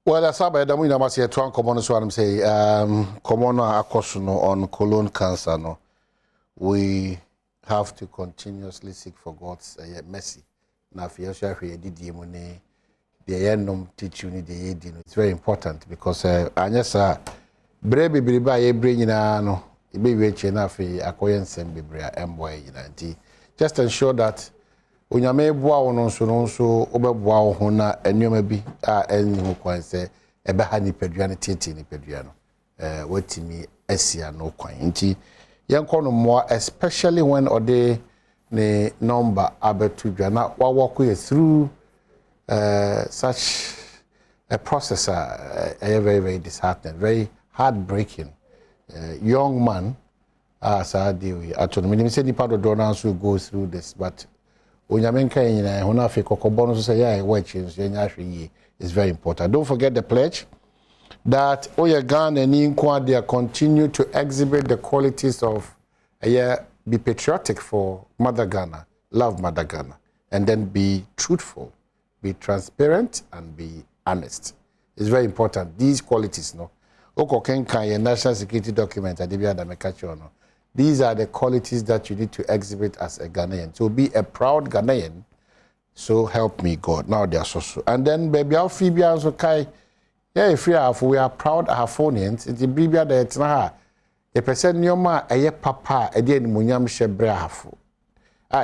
Well, as Adom, I must say, one common so I'm say, common on colon cancer. No, we have to continuously seek for God's mercy. Now, if you share the teach you it's very important because I just brave baby bring no baby chena fi akoyensen bebrea emboy yinanti just ensure that onyame boa wono so obeboa wo ho na enyoma bi a enyi ho kwan se ebe ha ni padua ne tete ni padua no watimi asia no kwan nti yenko no more especially when ode ne number abetu dua na wa walk through such a process very very disheartening, very heartbreaking. Young man as I deal with actually me say nipa do donors who go through this, but onyamenka nyina ho na fe kokobon so say yeah watch is very important. Don't forget the pledge that Oyegan and Inkwa continue to exhibit the qualities of be patriotic for Mother Ghana, love Mother Ghana, and then be truthful, be transparent, and be honest. It's very important. These qualities, no. Okokenka, national security document, these are the qualities that you need to exhibit as a Ghanaian. So be a proud Ghanaian. So help me God. Now they are so. And then baby, our Phoebe also kai. Yeah, if we are proud Afonians, it's the baby that it's na. A person nyoma aye papa edi munyam shebre hafu.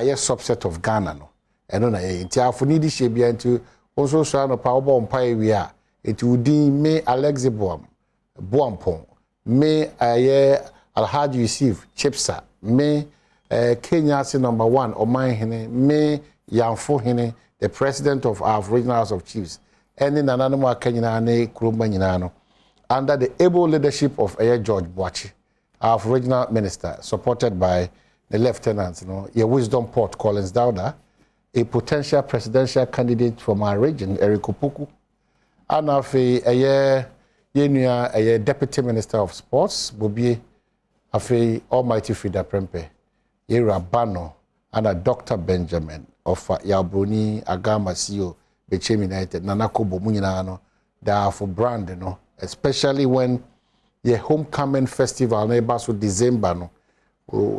Yes, subset of Ghana no. Eno na ye. Inti afuni di shebia into also so no power bomb pie we are. It would be me Alexi Boampong, me aye Alhaji Yusuf Chipsa, me Kenya number 1 Oman Hene, me Yanfo Hene, the president of our regional House of Chiefs, and in Nananuma Kenya Kurumba under the able leadership of George Boachi, our regional minister, supported by the lieutenants, your wisdom port Collins Dowda, a potential presidential candidate from our region, Eric Opoku, and a deputy minister of sports, Bobi, Almighty Frida Prempe, Rabano, and a Dr. Benjamin of Yabroni, Agama CEO, Bechem United, Nanako Bomunano, they are for brand, especially when the homecoming festival neighbors with December.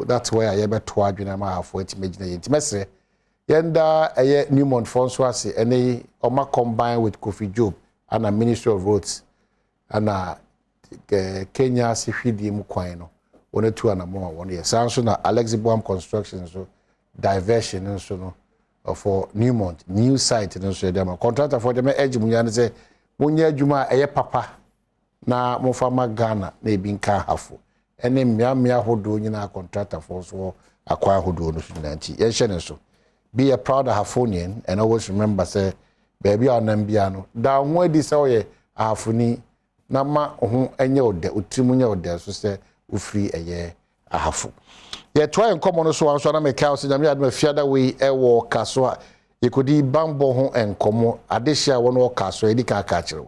That's where I ever told you now for it. Mesre, Yenda, a Newmont François, and a Oma combined with Kofi Job and a Ministry of Roads. And Kenya Sifidi Mukwano, 1 or 2 and more 1 year. Sounds na Alexi Boam construction so diversion and so for Newmont, new site and so them contractor for them edge Munyan say Munya Juma a papa na Mofama Ghana na binka hafu. And then Mia Hodo na contractor for so acquire Hodo no so. Be a proud Hafonian and always remember say baby or Nambiano. Down where this way Hafuni. Nama ho enye ode utrimunye ode so se ufri eye ahafu ye try enkomo no so anso na me ka so nyame adma fiada we ewo kaso a yekodi bambo ho enkomo adehia wo no kaso edi ka ka kire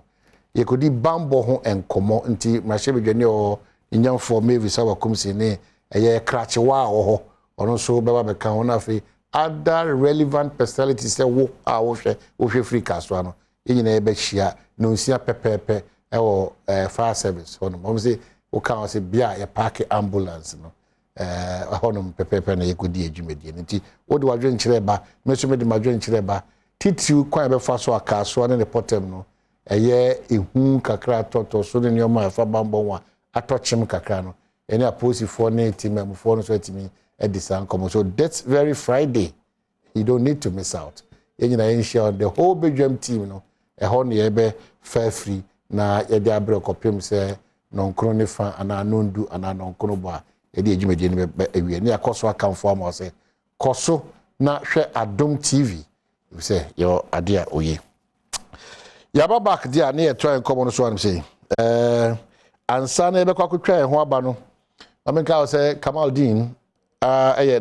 yekodi bambo ho enkomo nti mahye bedwane o nyamfo mevisa wakumsi ne eye krache wa ho ono so beba be kan ho na fe other relevant personalities say wo a wo hwe free kaso ano yenyina ebe hia no nsia pepepe ewo fire service honum omse o kan se bia ya park ambulance no honum pepepe na yekodi adwumedie nti wo de wadwen kireba meso me de madwen kireba titiu kwan be fa so akaso ne potem no eye ehu kakra toto so ne nyoma fa bambon wa atochim kakra no ene aposifo na timamfo no so atimi edisan komo so that's very Friday you don't need to miss out yenyina ensure the whole Badwam team no hon ye be fair free na yede abre kopem se nonkro ne fa ana nondu ana nonkro bo a yede adwumadi ne be awie ne akoso akamfo am se koso na hwe Adom TV se yo ade a oye yaba back dia ne try enkomo no so am say ansa na be kwakotwa ho aba no amenka say Kamaldeen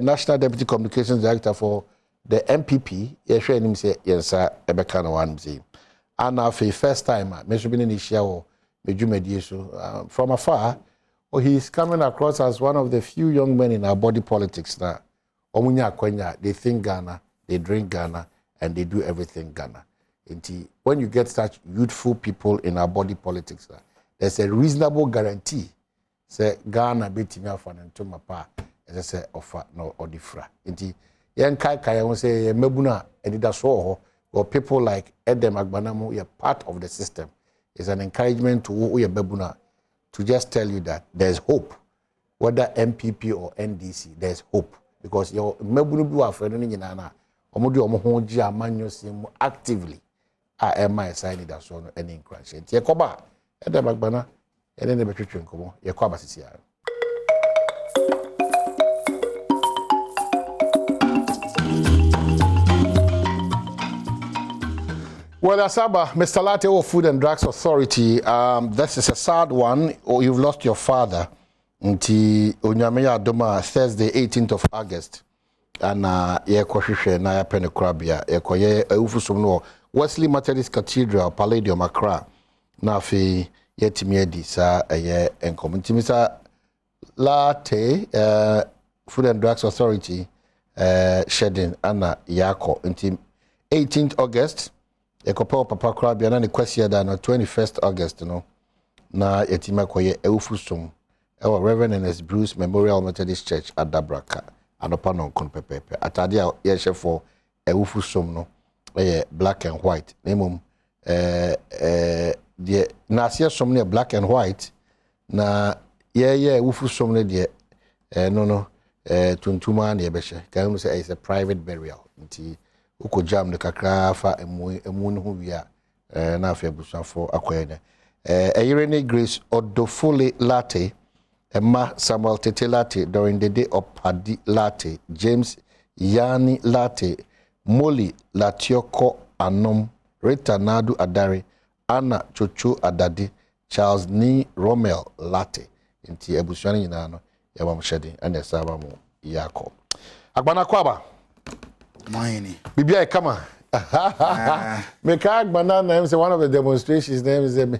National Deputy Communications Director for the MPP ye hwe nim say yensa ebeka na wan say and now for the first time, from afar, he's coming across as one of the few young men in our body politics now. They think Ghana, they drink Ghana, and they do everything Ghana. When you get such youthful people in our body politics, there's a reasonable guarantee. Say Ghana beating me for an mapa, as I say, offer no or differ. Yan Kai won't say Mebuna Edida Soho or people like Adom Agbanamu, you're part of the system. It's an encouragement to Bebuna to just tell you that there's hope. Whether MPP or NDC, there's hope. Because your Mebunu do afraid of Nana, or Mudi or Mohonja Manyo actively. I am my sign that so any encouragement. Yakoba, Adom Agbana, and then the Betritrin Como, Yakoba Sisia. Well, Asaba, Mr. Latte, Food and Drugs Authority, this is a sad one, or you've lost your father. Nti Onyame Adom Thursday, 18th of August. And ye kwahwehwe na ya pene krabia ye koye awufusum no Wesley Methodist Cathedral Palladium Accra. Na afi yetimi edi sa ye enkom. Nti Mr. Latte, Food and Drugs Authority shedding ana yako. Nti 18th August Ekopo papa krabia na ni kwesi da no 21st August no na yetima koye awufusum Reverend Ernest Bruce Memorial Methodist Church at Dabraka anopa non kon pepepe atade a ye for awufusum no black and white nemum de na asia som ne black and white na ye awufusum ne de no tuntuma na ye behye kan say it's a private burial nti uko jam de kakra fa emu no hu wia na afa busafo akoye Irene Grace Odofole Latte Emma Samuel Tete Latte during the day of Paddy Latte James Yani Latte Molly Latioko Anom Rita Nadu Adare Anna Chocho Adadi Charles Ni Romel Latte inti ebusuani nyina no yamam shedi ane saba mu yako agbana kwaba Mahini. Bibia kama. Meka agbana na say one of the demonstrations name is me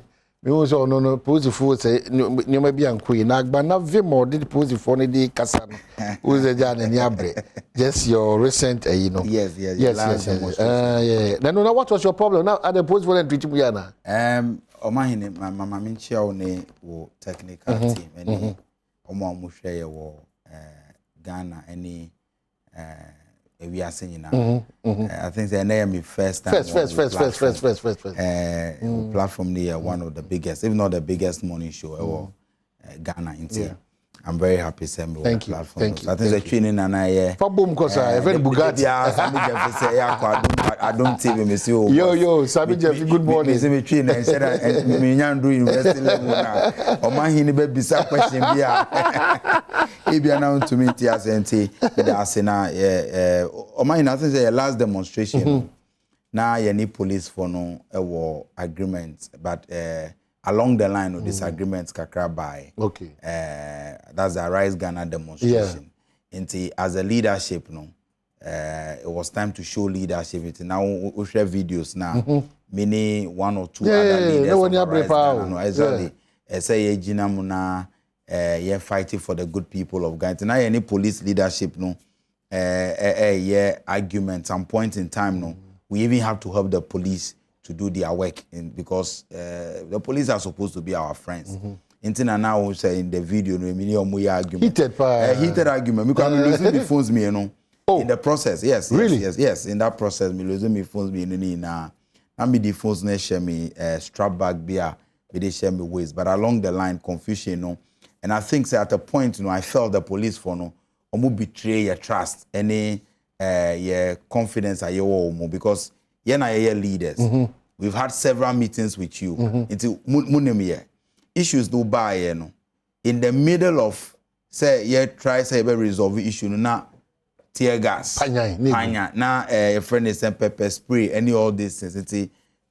also no positive say no maybe anku na agbana vimo did positive for the kasa no. Who say jana ni abre. Just your recent you know. Yes. Yeah. No, what was your problem? Now at the positive and treat you na. Mahini mama minchia one wo technical team any omo amuhwe ye wo Ghana any we are saying now. I think they name me first time. First. Platform near one of the biggest, if not the biggest morning show Ghana in I'm very happy to me Thank you. I think the training and I Problem because I very Bugatti. I don't TV me see. Yo, Sabi Jeff, good morning. Me training and said me nyan do university level now. O man hini be bisa question bia. E bia now to me TSNT the asena o man I think the last demonstration now you need police for no agreement but along the line of disagreements kakra by okay that's the Rise Ghana demonstration as a leadership no it was time to show leadership now we share videos now many one or two other leaders exactly say jinamuna fighting for the good people of Ghana now any police leadership no argument some point in time no we even have to help the police to do their work because the police are supposed to be our friends. Intina now we say in the video no me argument. Heated argument. Because me losing my phones me in the process. Yes. In that process me losing my phones me na me the phones na share me strap bag beer me they share me ways but along the line confusion and I think at a point I felt the police for omo betray your trust any your confidence at your because you're leaders. We've had several meetings with you. Issues do buy in the middle of say try say resolve issue na tear gas. Panya na a friend is pepper spray any all these things.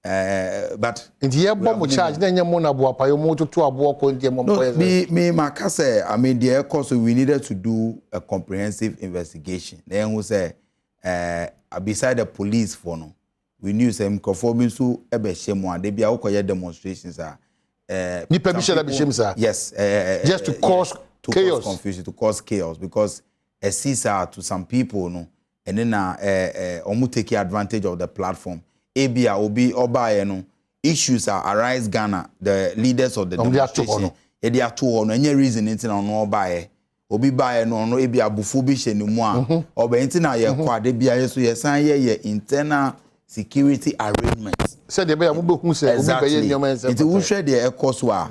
But in bomb charge then you mona boapa you moto to abo ko me makase I mean the course we needed to do a comprehensive investigation. Then who say beside the police for no we knew some conforming to ebeshemu they be akoye demonstrations yes just to cause chaos, confusion, to cause chaos because a CISA to some people no and then omu take advantage of the platform ebia obi obaye no issues are arise Ghana the leaders of the demonstration e dey ato ho no any reason nti na no obaye obi baye no ebia bufu bi hye ne mu a oba nti na ye kwa de bia ye so ye san ye internal security arrangements said the be hu say obi be ye nyoma ense nti wo hwe de ekoso a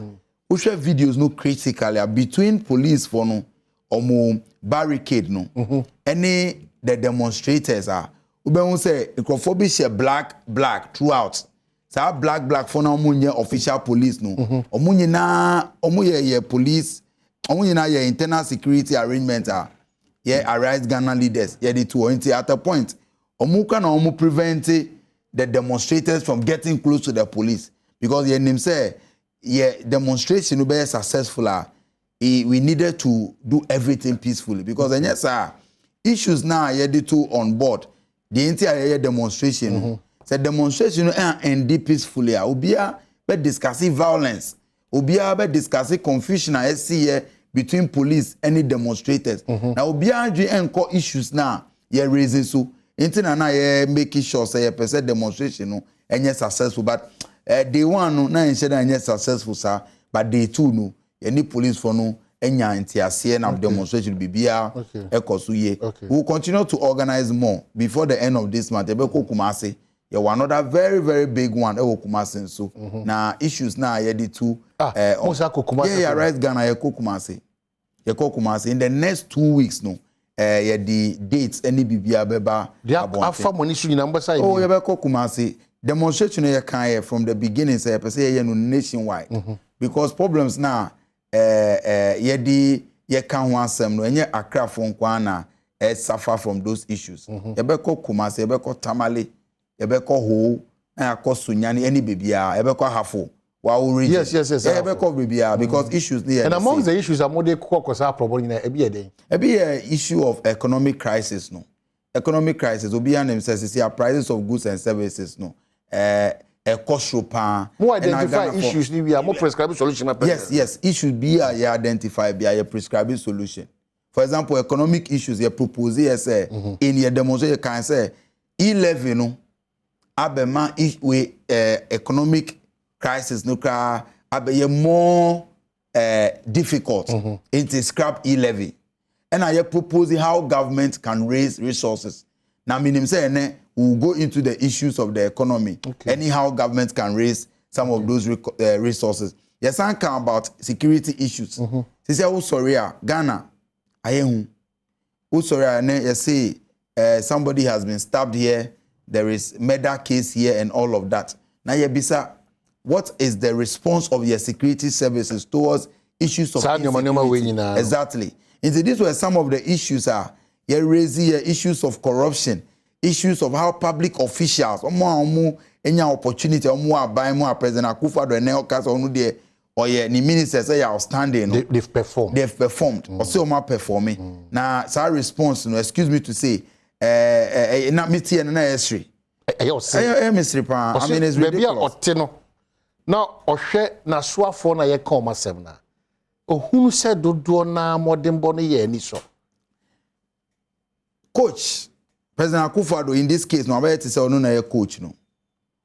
wo hwe videos no critically between police for no omo barricade no any the demonstrators are ube say microphobia share black throughout sa black for na omunye official police no omunye na omuye police omunye na ye internal security arrangement ye arise Ghana leaders ye the two at a point omuka na omu prevent the demonstrators from getting close to the police because ye name say ye demonstration be successful we needed to do everything peacefully because yes issues now ye the two on board the entire demonstration say demonstration end peacefully obia be discussing violence obia be discussing confusion between police and the demonstrators now obia dwe enko issues now ye raising so intina na ye making sure say ye person demonstration no enye successful but day one no na enye enye successful sir but day two no ye need police for no enya ntiase na demonstration bibia ekoso ye we will continue to organize more before the end of this month ebe ko Kumasi ye one another very big one e wo Kumasi so na issues na ye the two yeah right Ghana ye ko Kumasi in the next 2 weeks no ye the dates any bibia beba afa money su nyina side oh ye be ko Kumasi demonstration ye kan from the beginning say person ye no nationwide because problems now ye can ho asem no enye Accra fo nkwa na suffer from those issues ye be ko Kumasi ye be ko Tamale ye be ko Ho na akoso nyane any bibia ye be ko Hafo wa already yes ye be ko bibia because issues there and among the issues are more dey kokosa problem na e be issue of economic crisis no economic crisis obi anem says prices of goods and services no more identify issues we are more prescribing solution yes it should be a identify be a prescribing solution for example economic issues you propose in your demonstration can say e-levy no abema we economic crisis no ka abe more difficult into scrap e-levy and I propose how government can raise resources now meaning say we'll go into the issues of the economy. Anyhow, government can raise some of those resources. Yes, I can about security issues. Say, oh sorry, Ghana, oh sorry, you say somebody has been stabbed here. There is murder case here and all of that. Now, bisa, what is the response of your security services towards issues of insecurity? Exactly. And so these were some of the issues. You raise issues of corruption. Issues of how public officials any opportunity more President Akufo Addo and Neokas or the ministers say outstanding. They've performed. Or so more performing. Now, our response, excuse me to say, not me tea and history. I mean, it's ridiculous. Now, Oshe na swafo na ye come asem na. Ohunu se dodo na modembo ne ye ni so. Coach President Akufo Addo in this case no about to say ono na coach no.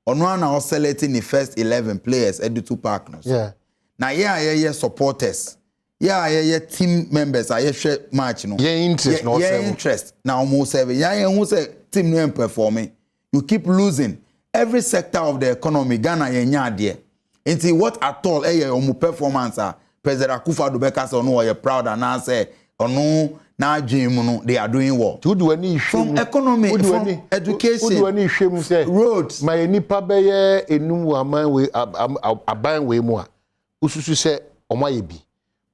Ono na selecting the first 11 players at the two partners. Yeah. Na ye supporters. Ye team members are share match no. Ye interest no seven. Interest. Na almost 7. Ye who say team no performing. You keep losing. Every sector of the economy Ghana ye nya there. Until what at all omo performance President Akufo Addo beka say ono ye proud and na say ono na dream no they are doing well. From economy, from education, roads. My nipa beye enum aman we aban we mu a. Ususu se omo yebi.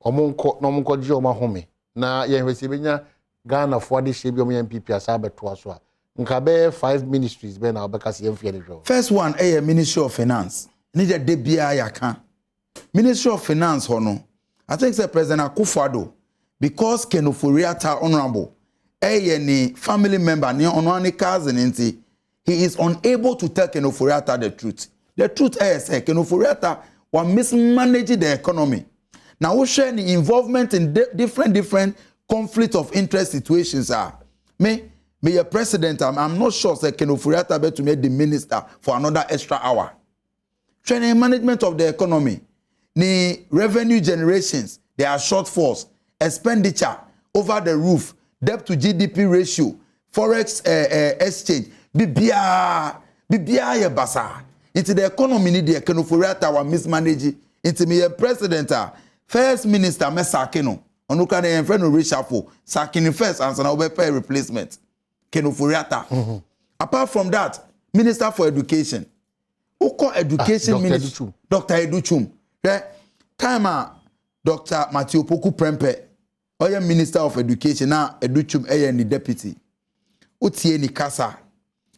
Omo nko je omo home. Na ye hwese benya Ghana for de shebi omo MPP asa beto aso a. Nka be 5 ministries be na obeka se yemfie de jo. First one Ministry of Finance. Need de bia yaka. Ministry of Finance hono. I think say President Akufo Addo because Kenoforiata honorable ni family member ni onwani cousin nti he is unable to tell Kenoforiata the truth. The truth is Kenoforiata was mismanaging the economy. Now we share the involvement in different conflict of interest situations me me a president, I'm not sure say Ken Ofori-Atta be to make the minister for another extra hour. Training management of the economy, the revenue generations, there are shortfalls, expenditure over the roof, debt to GDP ratio, forex exchange, bibia ye basa. Into the economy need the Ken Ofori-Atta wa mismanage. Into me a president, first minister me sakino. Onuka ne friend no reshuffle, sakino first and na we pay replacement. Ken Ofori-Atta. Apart from that, Minister for Education. Who call education minister? Dr. Educhum. Time Dr. Matthew Poku Prempeh, oye Minister of Education, now Educhum ni deputy. Utie ni kasa,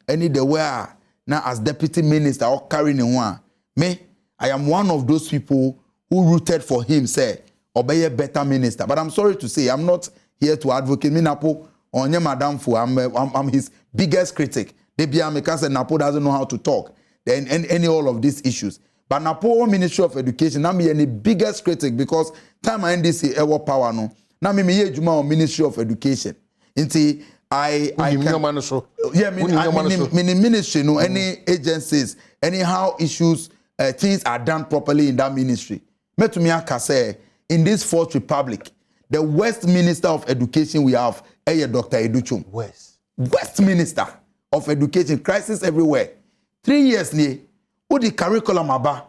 any the way now as deputy minister or carrying one. Me, I am one of those people who rooted for him, say, obey a better minister. But I'm sorry to say, I'm not here to advocate me Napo on Madam Fu. I'm his biggest critic. Debia Mekase Napo doesn't know how to talk. Then any all of these issues. But Napo Ministry of Education, I'm the biggest critic because time I NDC ever power no. Now me juma on Ministry of Education. Inti ministry no any agencies, anyhow issues things are done properly in that ministry. Me to me akase in this Fourth Republic, the West Minister of Education we have Dr. Educhum. West Minister of Education, crisis everywhere. 3 years ni, what the curriculum aba?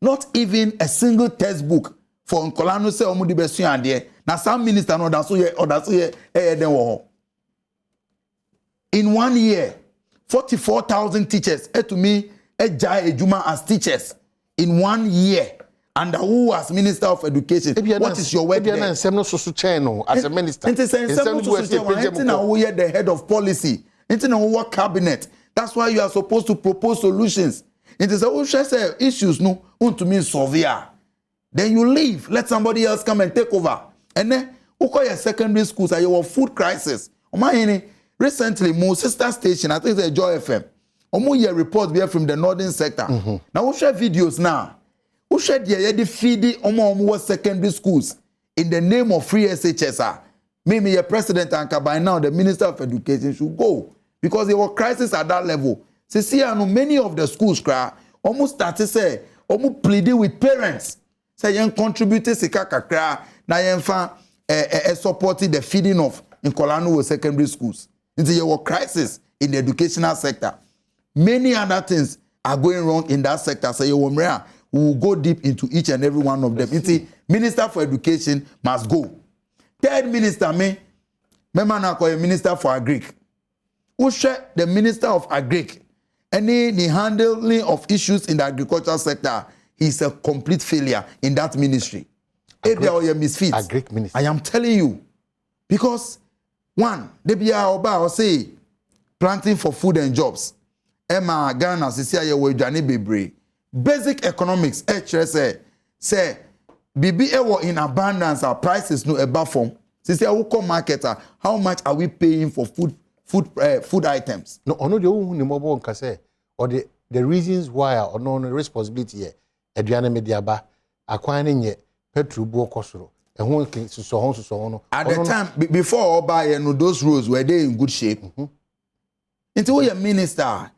Not even a single textbook for Nkolano se omudi besu ande. Na some minister no da so ye den wo. In 1 year, 44,000 teachers to me Adjei ejuma as teachers in 1 year. And who as Minister of Education? What is your work there? As a minister. The head of policy. What cabinet? That's why you are supposed to propose solutions. It is a issues no to me severe. Then you leave, let somebody else come and take over. And then who call your secondary schools are your food crisis. Recently, my sister station, I think it's a Joy FM. Year report here from the northern sector. Now we share videos now. We share the feeding secondary schools in the name of free SHSR. Maybe your president and by now the Minister of Education should go. Because there were crisis at that level. See, many of the schools almost started say, almost pleading with parents. Say, you contributed sika kakra, na you supporting the feeding of in Kolano secondary schools. There were crisis in the educational sector. Many other things are going wrong in that sector. So we will go deep into each and every one of them. Minister for Education must go. Third minister, Minister for Agric. Who share the Minister of Agric? The handling of issues in the agricultural sector is a complete failure in that ministry. Agric minister. I am telling you. Because, one, they be or say planting for food and jobs. Emma Ghana, Cecilia, Wejani Bebre. Basic economics, say, Bibi ewo in abundance, our prices no above form. Cecilia, who come marketer, how much are we paying for food items? No, ono de who ni mobo nkase or the reasons why or no responsibility here. Aduane mediaba akwan nye petrol bu okosoro. Ehun kin so no. At the time before Oba no those roads were they in good shape. Until your minister,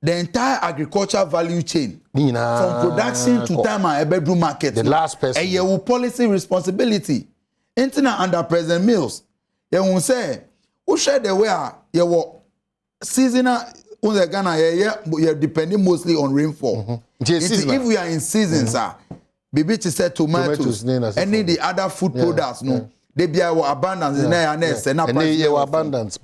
the entire agricultural value chain from production to time and bedroom market. The last person. And you policy responsibility. Internet under President Mills. You will say, who share the way you were seasonal on the Ghana, you're depending mostly on rainfall. If we are in season, sir, Bibi said tomatoes, any the other food products, no, they be our abundance in there and abundance.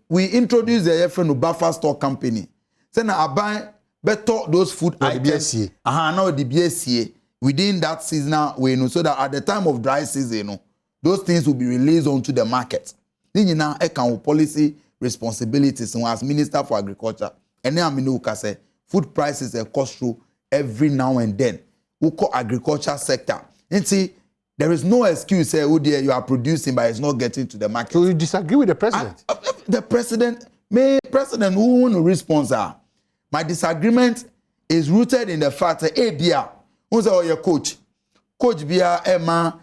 We introduced the friend buffer stock company. Say now I buy better those food items. Now the BSCA within that seasonal way, so that at the time of dry season, those things will be released onto the market. Then you now account policy responsibilities as Minister for Agriculture. And then I say food prices are cost through every now and then. We call agriculture sector. And see, there is no excuse say, oh dear, you are producing, but it's not getting to the market. So you disagree with the president? The president, who want to respond? My disagreement is rooted in the fact that Bia, who's your coach Bia Emma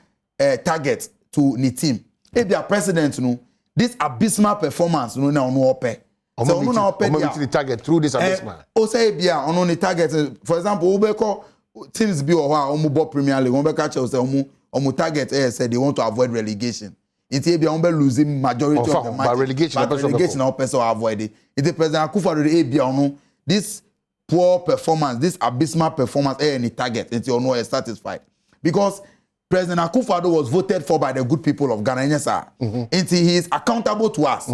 target to the team. Bia president no. this abysmal performance no na ono ope. So ono na ope dia. The target through this abysmal. O say bia ono ni target, for example, Ubeko teams bi o ho a omo bo Premier League, omo catch say omo target say they want to avoid relegation. Inti bia omo losing majority of the match. Relegation na person avoid it. It President Akufo Addo bia ono this poor performance, this abysmal performance any target until you know is satisfied. Because President Akufo Addo was voted for by the good people of Ghana, yes, sir. Until he is accountable to us.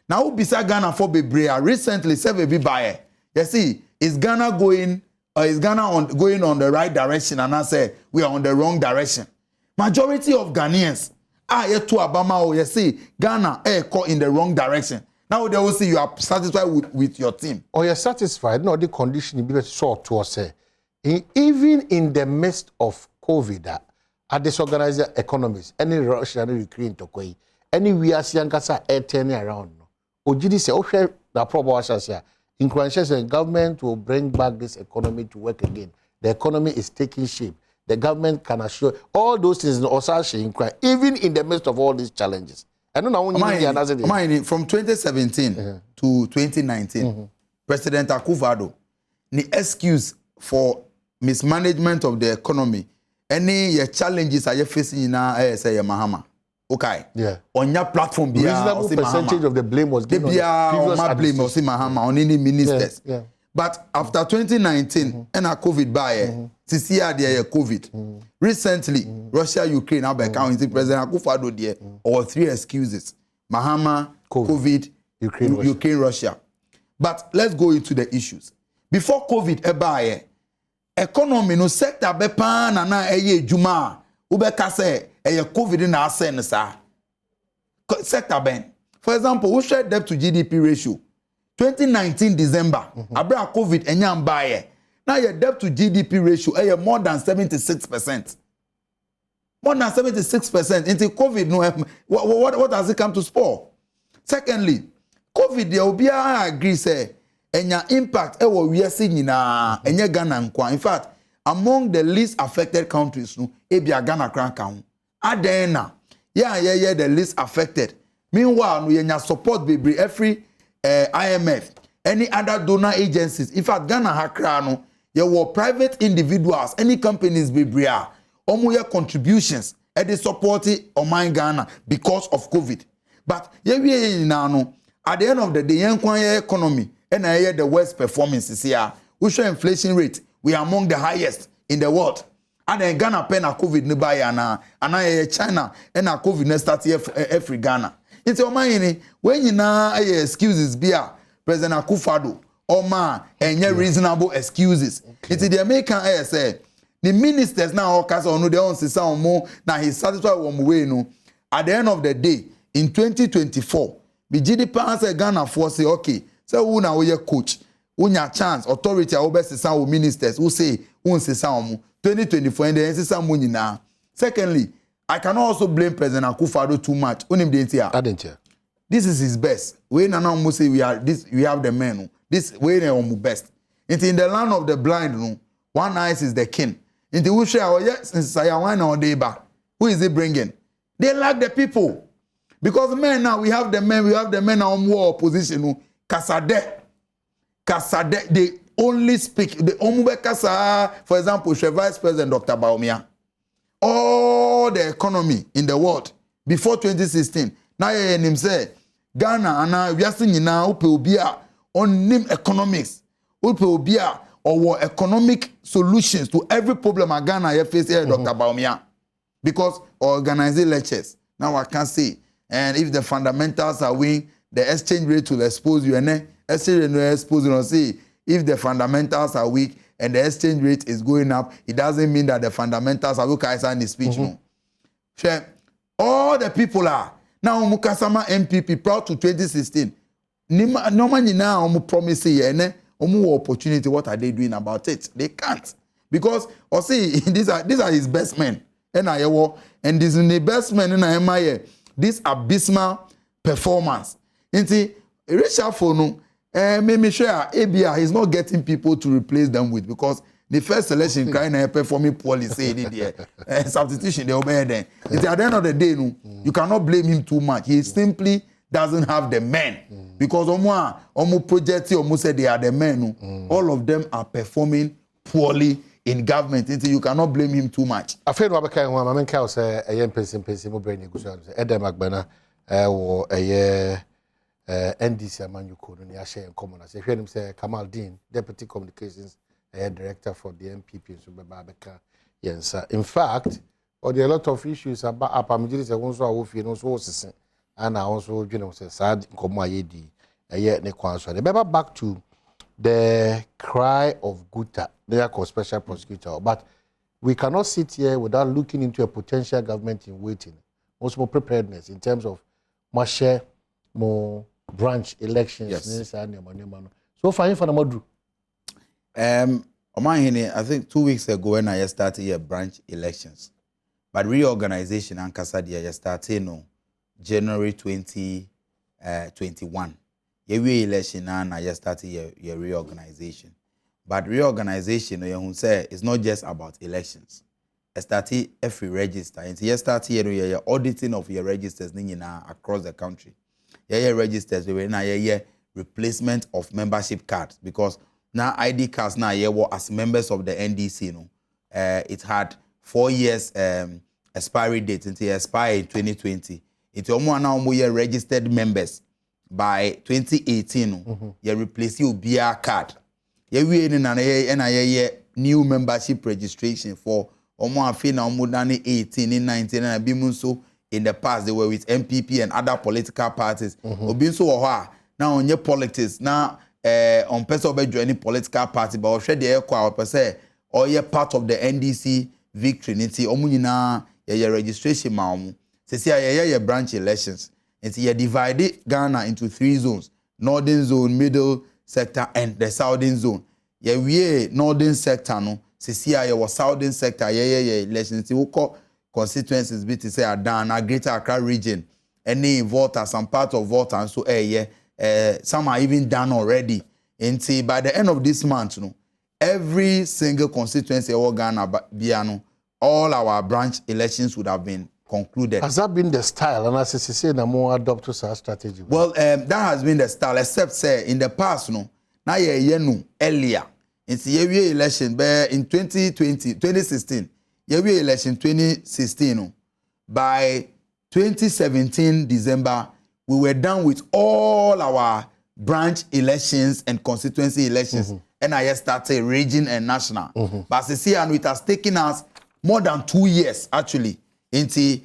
Now, beside Ghana for Bebrea, recently, Sevebi Baye, you see, is Ghana going on the right direction? And I say, we are on the wrong direction. Majority of Ghanaians are yet to Obama, you see, Ghana caught in the wrong direction. Now they will see you are satisfied with your team. Or you're satisfied, no, the condition be short to us. Even in the midst of COVID, at disorganized economies, any Russia, any Ukraine, any we are seeing turning around. Ojidi say, okay, the problem was here. In the government will bring back this economy to work again. The economy is taking shape. The government can assure all those things also even in the midst of all these challenges. I don't know from 2017 to 2019, President Akufo Addo, the excuse for mismanagement of the economy, any challenges are you facing in say Mahama. Okay. Yeah. On your platform, reasonable percentage of the blame was given on blame of Mahama on any ministers. Yeah. But after 2019, and a COVID buyer, this year there COVID. Recently, Russia, Ukraine, now by counting President Akufo Addo there, or 3 excuses: Mahama, COVID, Ukraine, Russia. But let's go into the issues. Before COVID, buyer, economy no sector be pan na eye juma. Ubeka say COVID na asen sa. Sector ben. For example, we share debt to GDP ratio. 2019 December, abra COVID enyam baye. Now your debt to GDP ratio more than 76%. More than 76%. Into COVID, no, what has it come to spore? Secondly, COVID, there will be agree say enya impact we are seeing na enya Ghana nkwa. In fact, among the least affected countries, no, ebia Ghana crank. Adena, the least affected. Meanwhile, we have support baby every IMF, any other donor agencies. In fact, Ghana hakrano, there were private individuals, any companies baby omuya contributions at the support of my Ghana because of COVID. But at the end of the day, economy and the worst performance is here. We show inflation rate. We are among the highest in the world. And then Ghana pen a COVID ni buy and China and a COVID ne start every Ghana. It's your mind when you na excuses be President Akufo Addo or man and reasonable excuses. It's the American say the ministers now cast on their own system more now he's satisfied one way no. At the end of the day in 2024, the GDP answer Ghana for say okay, so who now we coach. Unya chance authority obese some ministers who say won say some 2024 and the say some now. Secondly, I can also blame President Akufo Addo too much. Unim dey here. This is his best. We na now say we have the men. This way na best. In the land of the blind no, one eye is the king. In the wish since I wine on day back. Who is he bringing? They lack the people. Because men now we have the men on war opposition no. Kasade, they only speak. The Kasa, for example, Vice President Dr. Baumia. All the economy in the world before 2016. Now him say Ghana and we are seeing now upebia on name economics. Upebia or economic solutions to every problem a Ghana face here, Dr. Baumia. Because organizing lectures. Now I can say, and if the fundamentals are weak, the exchange rate will expose you and exchange rate will expose you. See, if the fundamentals are weak and the exchange rate is going up, it doesn't mean that the fundamentals are weak. I sign the speech. No. All the people are now Mukasama MPP proud to 2016. Normally now promise here opportunity. What are they doing about it? They can't because see these are his best men and this is the best men in this abysmal performance. Into Reshuffle no, maybe sure ABR is not getting people to replace them with because the first selection kind of performing poorly say there substitution they obey then. It's at the end of the day no, you cannot blame him too much. He is simply doesn't have the men. Because omo project omo say they are the men. All of them are performing poorly in government. You cannot blame him too much. I feel what I want. I mean, say Adom Mpensenpensemu brain negotiation. Adom Agbana or NDC Amanyuko no share in common. As hear him say Kamal Dean, Deputy Communications Director for the MPP so Babeka. Yes, in fact, or there are a lot of issues about Apamijis and also our no sources and also say sad Koma Yedi yet ne kwanso. Remember back to the cry of Guta, they are called special prosecutor. But we cannot sit here without looking into a potential government in waiting. Also more preparedness in terms of more share, more branch elections. Yes. So far, for the I think 2 weeks ago when I started here branch elections. But reorganization and Kasadia started no January 2021. Yewe election and I started your reorganization. But reorganization, you say, is not just about elections. I started every register. And you started your auditing of your registers across the country. Your registers, we were replacement of membership cards because now ID cards now as members of the NDC. It had 4 years expiry date until expire in 2020. It's almost now we registered members. By 2018, you replace your BR card. You will new membership registration for almost 18 in 19 and be so in the past they were with MPP and other political parties. Obi so now on your politics now on person be joining political party but share the echo per or you part of the NDC victory niti omu nyina your registration ma omu say your branch elections. And so you divided Ghana into 3 zones: northern zone, middle sector, and the southern zone. We northern sector no. See was southern sector. Elections. We call constituencies. Be to say Adana, Greater Accra region. Any Volta, some part of Volta, and so some are even done already. And see by the end of this month, every single constituency of Ghana, Biano, all our branch elections would have been concluded. Has that been the style? And as I say, na more adopt to strategy. Well, that has been the style, except say in the past, now earlier. It's the election in 2016. Election 2016. By 2017 December, we were done with all our branch elections and constituency elections. And I started region and national. But as you see, and it has taken us more than 2 years actually. To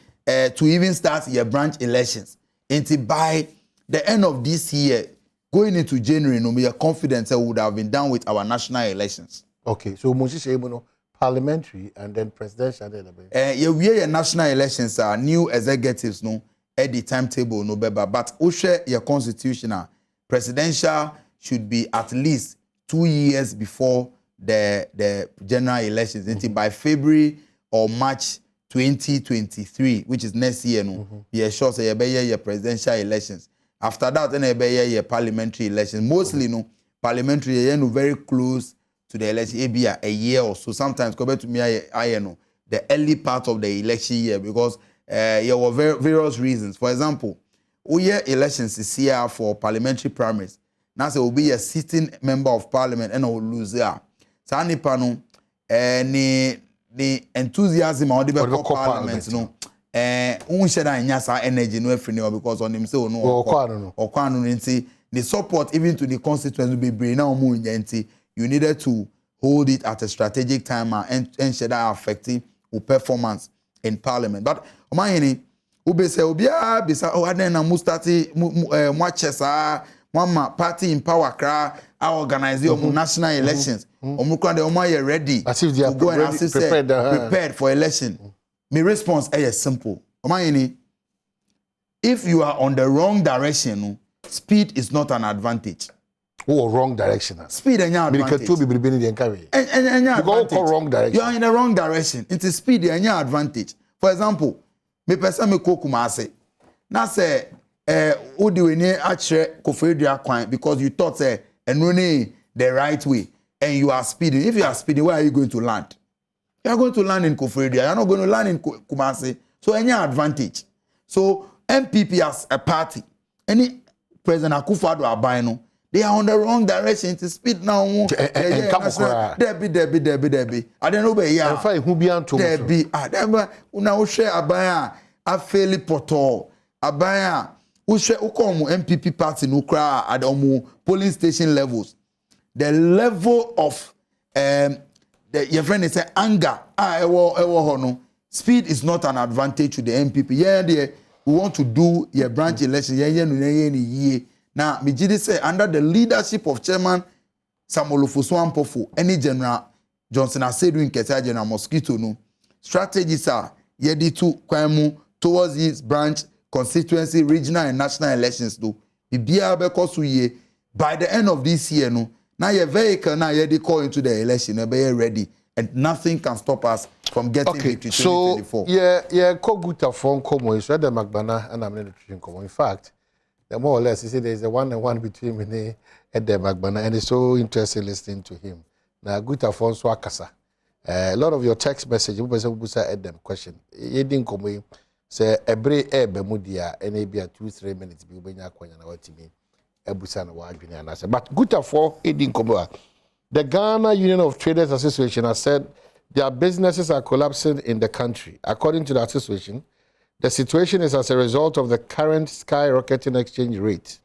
even start your branch elections. By the end of this year, going into January, we are confident that we would have been done with our national elections. Okay, so parliamentary and then presidential. We national elections are new executives at the timetable but your constitutional presidential should be at least 2 years before the general elections. By February or March 2023, which is next year, you sure say your presidential elections. After that, then your parliamentary elections. Mostly, parliamentary, very close to the election, maybe a year or so. Sometimes compared to me, I know the early part of the election year because there were various reasons. For example, we have elections this year for parliamentary primaries. Now, so will be a sitting member of parliament and will lose there. So, the enthusiasm of the parliament, share that energy because on him say the support even to the constituency will be now you needed to hold it at a strategic time and share that affecting performance in parliament. But ube say obia bisa adena mustati mwachesa mama party in power cra organize national elections. You're ready to go and assist prepared for election. My response is simple. If you are on the wrong direction, speed is not an advantage. Oh, wrong direction. Speed and your advantage. Because two people in carry. And wrong direction. You are in the wrong direction. It is speed and your advantage. For example, me person me ko Kumasi. Now say who do we need actually Akufo because you thought and running the right way and you are speeding. If you are speeding, where are you going to land? You are going to land in Akufo. You are not going to land in Kumasi. So any advantage. So MPP as a party Any President Akufo Addo aban, they are on the wrong direction to speed now. Debbie. I don't know where you are. Debbie, una share abaya, a fairly poto, abaya, who share ukomu MPP party nukra Adom polling station levels. The level of your friend is anger. Speed is not an advantage to the MPP. Yeah, we want to do your branch election. Now, Mijidi say under the leadership of Chairman Samuel Ampofo, any General Johnson Asedu in Kesa General Mosquito no strategies are yedi to kwemu towards his branch constituency, regional and national elections do. By the end of this year, no. Now your vehicle now yedi call into the election, be ready, and nothing can stop us from getting into 2024. So Koguta phone komo is the Magbana and I'm nutrition komo. In fact, the more or less, you see, there's a 1-on-1 between me and the Magbana, and it's so interesting listening to him. Now, Guta phone swakasa. A lot of your text messages, you must add them question. You didn't come in, say, every bemudia, and maybe 2-3 minutes, be when you're going to me. But Guta for didn't come. The Ghana Union of Traders Association has said their businesses are collapsing in the country. According to the association, the situation is as a result of the current skyrocketing exchange rate.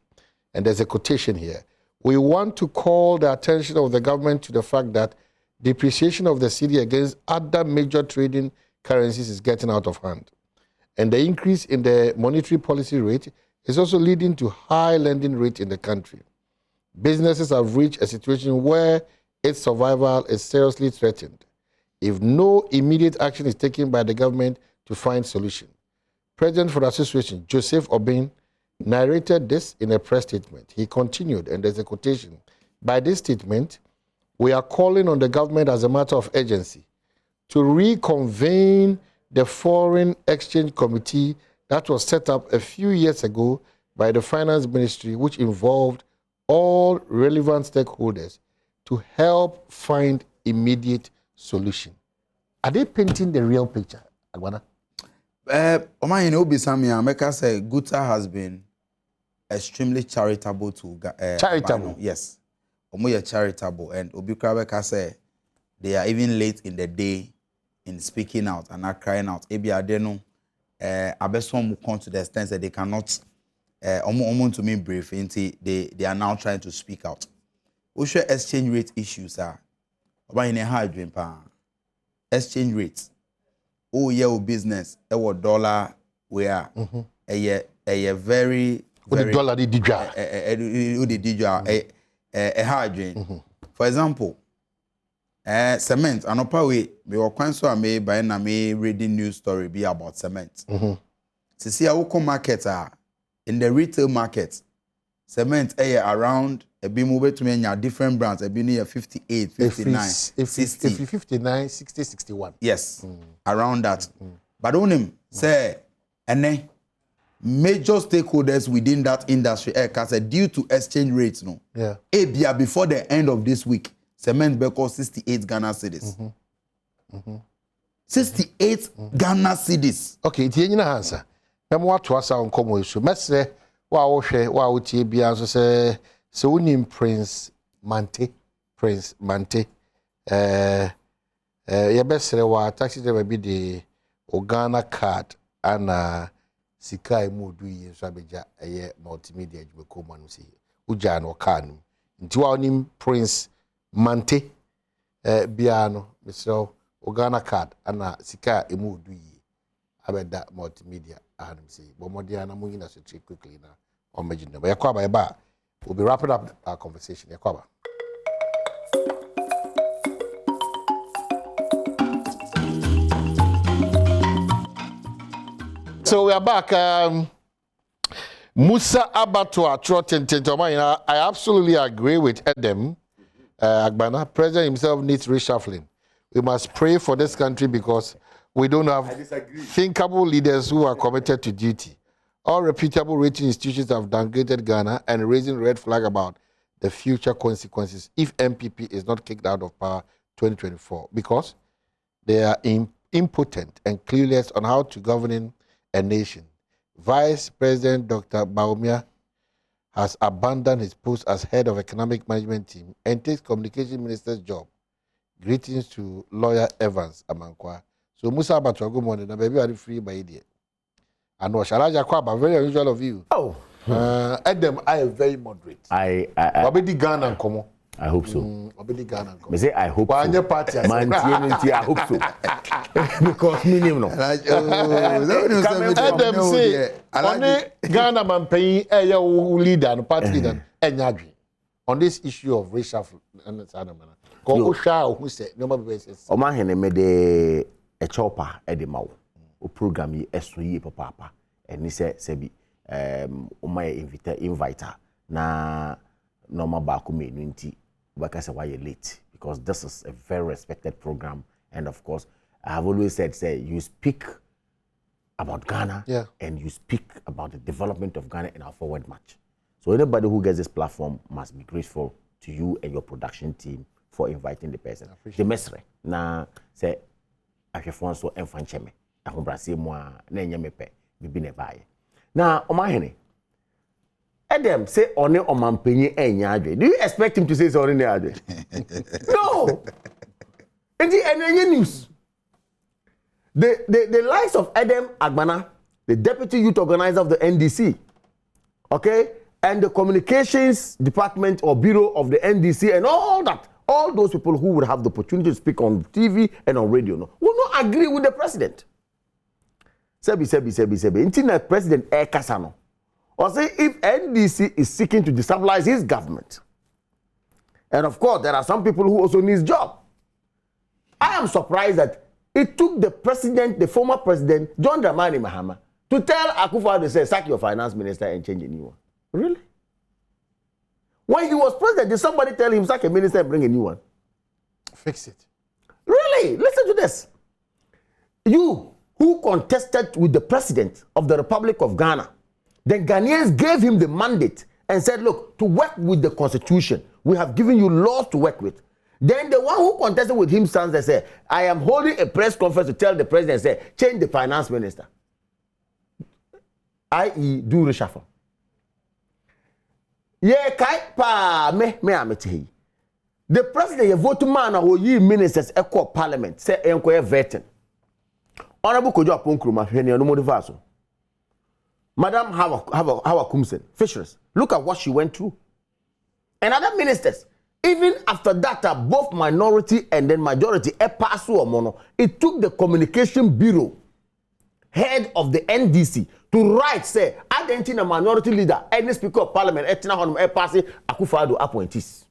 And there's a quotation here. We want to call the attention of the government to the fact that depreciation of the cedi against other major trading currencies is getting out of hand. And the increase in the monetary policy rate is also leading to high lending rate in the country. Businesses have reached a situation where its survival is seriously threatened if no immediate action is taken by the government to find solution. President for the association, Joseph Obin, narrated this in a press statement. He continued, and there's a quotation. By this statement, we are calling on the government as a matter of urgency to reconvene the Foreign Exchange Committee that was set up a few years ago by the Finance Ministry, which involved all relevant stakeholders to help find immediate solution. Are they painting the real picture, Agwana? Meka say Guta has been extremely charitable to charitable. Yes. Omoye charitable, and Obikra say they are even late in the day in speaking out and not crying out. Ebi adeno abesom come to the extent that they cannot to me brief until they are now trying to speak out. Ushe exchange rate issues are in a hard dream exchange rates. Oh yeah, business. $1 where a very dollar a hard drain. For example, cement. Anopa we were quite so made by na me reading news story be about cement. To see how market are in the retail market, cement around a be moved to me different brands. A be near 58, 59, 60. 59, 60, 61. Yes, around that. But on him say, and then major stakeholders within that industry, due to exchange rates, no. Yeah. Abia before the end of this week, cement be cost 68 Ghana cedis. 68 Ghana cedis. Okay, it's any answer. I'm what to us on common issue. Mestre, wow, bia so say so unim Prince Mante. Your best wa taxi driver be the Ghana card and sika emu du yi so abeja multimedia jumeko manu si uja no car no nti wa onim Prince Mante bia no Mr. Ghana card and sika emu du yi abeda multimedia and say bomodia na munyi na so check quickly na imagine no yakwaba ba we'll be wrapping up our conversation yakwaba. So we are back. Musa Abattoir Trotin. I absolutely agree with Adom Agbana. President himself needs reshuffling. We must pray for this country because we don't have thinkable leaders who are committed to duty. All reputable rating institutions have downgraded Ghana and raising red flag about the future consequences if MPP is not kicked out of power 2024 because they are impotent and clueless on how to govern a nation. Vice President Dr. Baumia has abandoned his post as head of economic management team and takes communication minister's job. Greetings to lawyer Evans Amankwa. So Musa Abatwa, good morning. Baby, are you free by idiot? I know Shalaja Kwaba, very unusual of you. Oh. Adom, I am very moderate. I Ghana and Komo. I hope so. Me Me say I hope so. Your party, Man, I hope so. Because me no. Adom say, only Ghana man paying a leader and party leader and on this issue of reshuffle. Who said no more basis. Oma hene me de a chopper edema o program yi esoyi papa and he said sebi oma inviter na normal ba ko me nti waka say why you late because this is a very respected program and of course I have always said say you speak about Ghana and you speak about the development of Ghana in our forward march. So anybody who gets this platform must be grateful to you and your production team for inviting the person. The mesre na say ahwefo so emfancheme ahobrase mu a na enyemepe bibi ne baye. Na omahene Adom say one omampenyi enya adwe. Do you expect him to say so on adwe? No. Enti enye news. The likes of Adom Agbana, the deputy youth organizer of the NDC, okay, and the communications department or bureau of the NDC and all that, all those people who would have the opportunity to speak on TV and on radio will not agree with the president. Sebi. Internet president Kasano. Or say if NDC is seeking to destabilize his government. And of course, there are some people who also need job. I am surprised that it took the president, the former president, John Dramani Mahama, to tell Akufo Addo, say, sack your finance minister and change a new one. Really? When he was president, did somebody tell him, sack a minister and bring a new one? Fix it. Really? Listen to this. You, who contested with the president of the Republic of Ghana, the Ghanaians gave him the mandate and said, look, to work with the constitution, we have given you laws to work with. Then the one who contested with him stands and said, I am holding a press conference to tell the president, say, change the finance minister. I.e. do reshuffle. Yeah, kai pa me amete. The president, you vote man who ye ministers echo parliament, say enquire vetting. Honorable Kojo Aponkruma, Henia no motivaso. Madam Hawa Kumsen, fisheries. Look at what she went through. And other ministers, even after that, both minority and then majority, it took the communication bureau, head of the NDC, to write, say, identity a minority leader, any speaker of parliament, Akufo Addo appointees.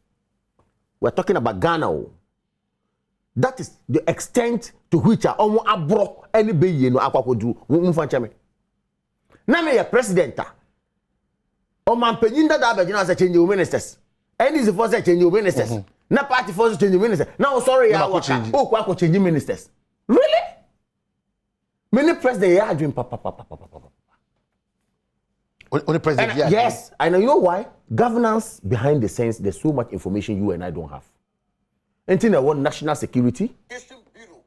We're talking about Ghana. That is the extent to which abro any be no akwakodu. Na me president omampenyinda da abegina say change your ministers. Any is for say change your ministers. Na party for change your ministers. Now sorry ya kwa change ministers. Really? Many president ya dream papa. Only president and, yes, and you know why? Governance behind the scenes, there's so much information you and I don't have. Anything I want national security,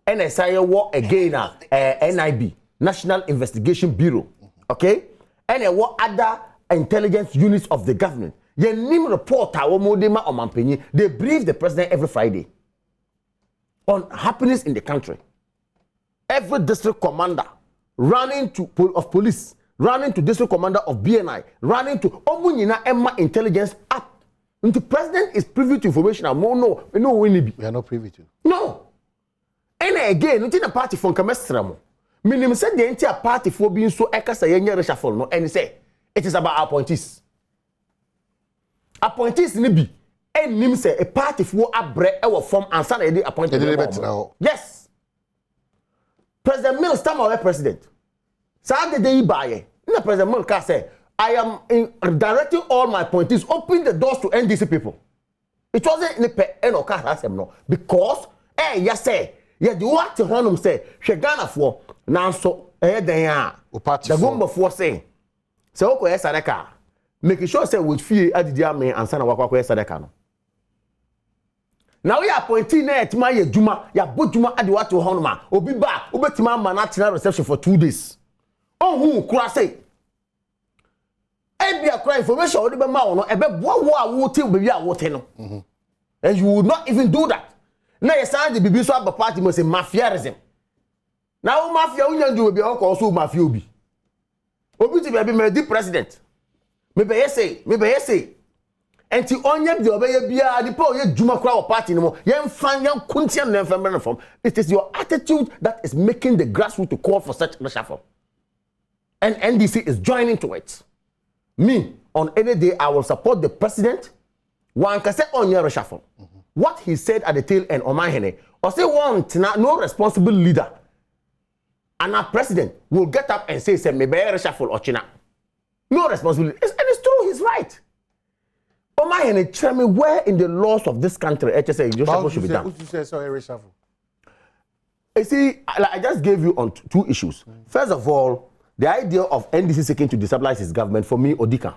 NSI war again NIB, National Investigation Bureau. Okay? And what other intelligence units of the government. They brief the president every Friday on happenings in the country. Every district commander running to of police, running to district commander of BNI, running to Omunyina Emma intelligence app. And the president is privy to information. No, we are not privy to. No. And again, it's in a party from Kamesramo. Minimum said the entire party for being so ekasa yenye reshuffle no and say it is about appointees. Appointees ni bi enim say a party for abre e form ansa na dey appointed. Yes. President Mills time our president. Sa the day buy. Na President Mills ka say I am directing all my appointees open the doors to NDC people. It wasn't in the enoka asem no because yes say yeah the what honum say hwe Ghana for now so den a the gumbo for saying so ko sadaka make sure say with fee adidi ame ansa na wakwa sadaka no now we appointing na etima ye juma ya bojuma ade what honum a obi ba obetima ma na reception for 2 days oh who kura say be a crime information or the man, a bit what will tell baby I will tell. And you would not even do that. Now you sign the baby so party must say mafiaism. Now mafia will be also mafia be. Obi to be the president. Maybe say. And the only the obey bia the poor Juma crowd party no more. Young fan young kuntian and from. It is your attitude that is making the grassroots to call for such reshuffle. And NDC is joining to it. Me, on any day, I will support the president. One can say on your reshuffle. What he said at the tail end on my hand, or say one no responsible leader. And our president will get up and say maybe reshuffle or China. No responsibility. And it's true, he's right. Oh my, and tell me where in the laws of this country HSA reshuffle should be done. You say sorry reshuffle? You see, I just gave you on two issues. First of all, the idea of NDC seeking to destabilize his government for me, Odika.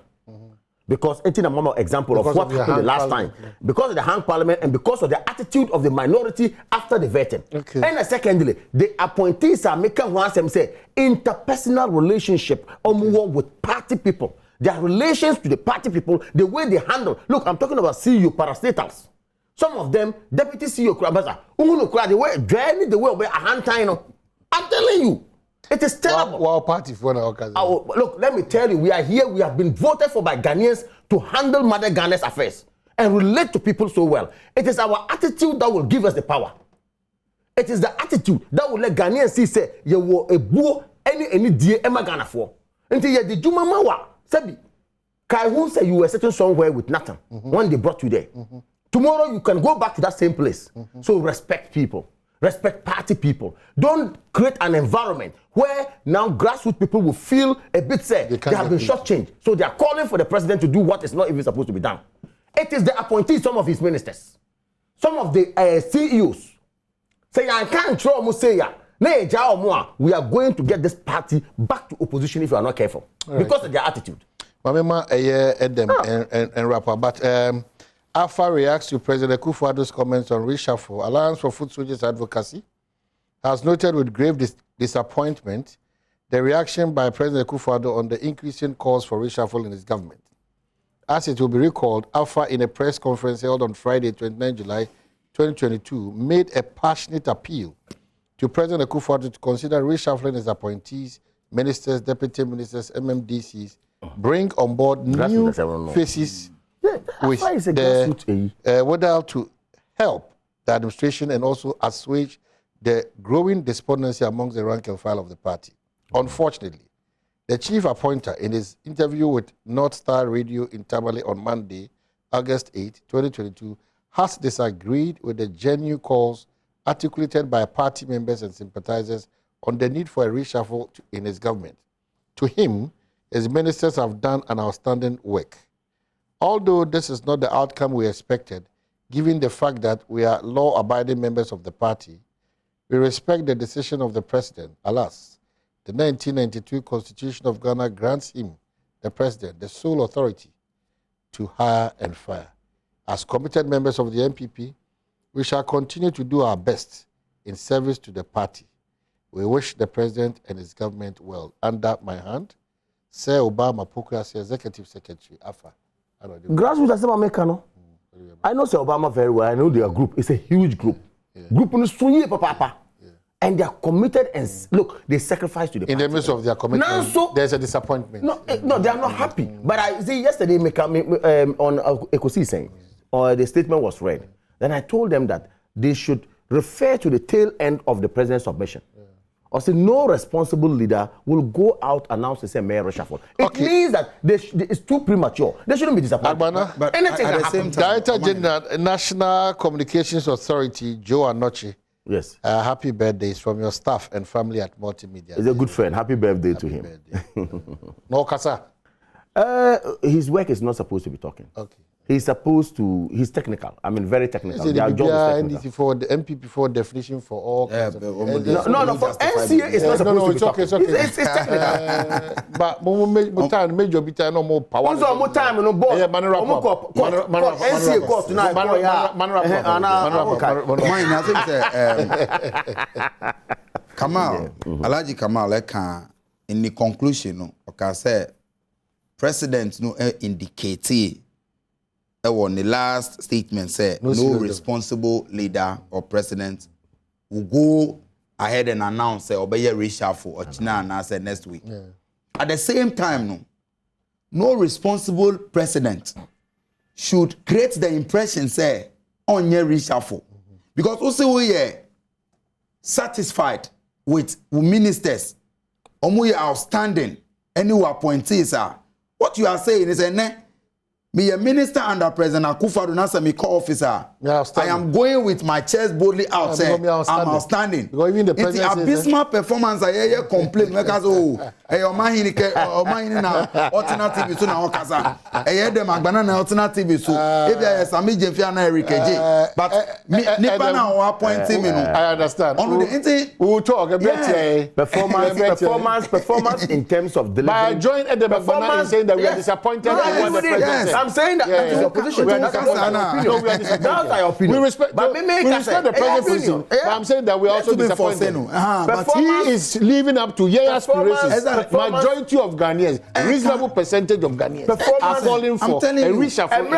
Because it's a normal example of what happened the last time. Because of the hang parliament and because of the attitude of the minority after the vetting. Okay. And secondly, the appointees are making once them say interpersonal relationship with party people. Their relations to the party people, the way they handle. Look, I'm talking about CEO parastatals. Some of them, deputy CEO Krabasa, the way where a hand time. I'm telling you, it is terrible. Wow, party for now. Look, let me tell you, we are here. We have been voted for by Ghanaians to handle Mother Ghana's affairs and relate to people so well. It is our attitude that will give us the power. It is the attitude that will let Ghanaians see say you were a boo any day Emma Ghana for. Until you the Juma Mawa. Sebi, Kai say you were sitting somewhere with nothing when they brought you there. Tomorrow you can go back to that same place. So respect people, respect party people. Don't create an environment where now grassroots people will feel a bit sad. They have been shortchanged. So they are calling for the president to do what is not even supposed to be done. It is the appointees, some of his ministers, some of the CEOs. Say, I can't throw Museya. We are going to get this party back to opposition if you are not careful. Right. Because of their attitude. Mamema Adom and rapper. But Alpha reacts to President Akufo Addo's comments on reshuffle. Alliance for Foot Soldiers Advocacy has noted with grave disappointment the reaction by President Akufo Addo on the increasing calls for reshuffle in his government. As it will be recalled, Alpha, in a press conference held on Friday, 29 July 2022, made a passionate appeal to President Akufo Addo to consider reshuffling his appointees, ministers, deputy ministers, MMDCs, bring on board new faces with the to help the administration and also assuage the growing despondency amongst the rank and file of the party. Unfortunately, the chief appointer, in his interview with North Star Radio in Tamale on Monday, August 8, 2022, has disagreed with the genuine calls articulated by party members and sympathizers on the need for a reshuffle in his government. To him, his ministers have done an outstanding work. Although this is not the outcome we expected, given the fact that we are law-abiding members of the party, we respect the decision of the president. Alas, the 1992 Constitution of Ghana grants him, the president, the sole authority to hire and fire. As committed members of the NPP, we shall continue to do our best in service to the party. We wish the president and his government well. Under my hand, Sir Obama Pokrasi, Executive Secretary, AFA. Grassroots are still American. I know Sir Obama very well. I know their group. It's a huge group. Group in Papa. And they are committed and look, they sacrifice to the party. In the midst of their commitment, there's a disappointment. No, they are not happy. But I see yesterday on Ekosi saying, or the statement was read. Then I told them that they should refer to the tail end of the president's submission. Or say no responsible leader will go out and announce the same mayor reshuffle. It means that it's too premature. They shouldn't be disappointed. Agbana, but anything at the same time, Director General, National Communications Authority, Joe Anochi. Yes. Happy birthdays from your staff and family at Multimedia. He's a good friend. Happy birthday to him. No, Kasa. His work is not supposed to be talking. Okay. He's technical. I mean, very technical. Their job is technical. For the MPP for definition for all kinds of... No, for NCA it's not supposed to be talking. It's okay. It's technical. But more time, major bit no more power. Also, more time, no board. Yeah, man rap. NCA court tonight. Man rap. Kamal, Alhaji Kamal, in the conclusion, okay, say president no indicate on the last statement say no responsible leader or president will go ahead and announce say obey reshuffle or China and say next week. At the same time, no responsible president should create the impression say on your reshuffle. Because also we are satisfied with ministers, we are outstanding, and who appointees are. What you are saying is me a minister under President Akufo Addo as a officer. I am going with my chest boldly out. I'm outstanding. Because even the president abysmal performance. I complain because your man na alternative so na okasa. Dem agbana na alternative so. If there is some Jefia na Erikeje. But nipa na appointing me no. I understand. We will talk about performance in terms of delivery. But I joined Adom Agbana saying that we are disappointed in what the president said. I'm saying that that is your position. That's our opinion. We respect the president's position. But I'm saying that we are also disappointed. But he is living up to your aspirations. Majority of Ghanaians, a reasonable percentage of Ghanaians are calling for a reshuffle.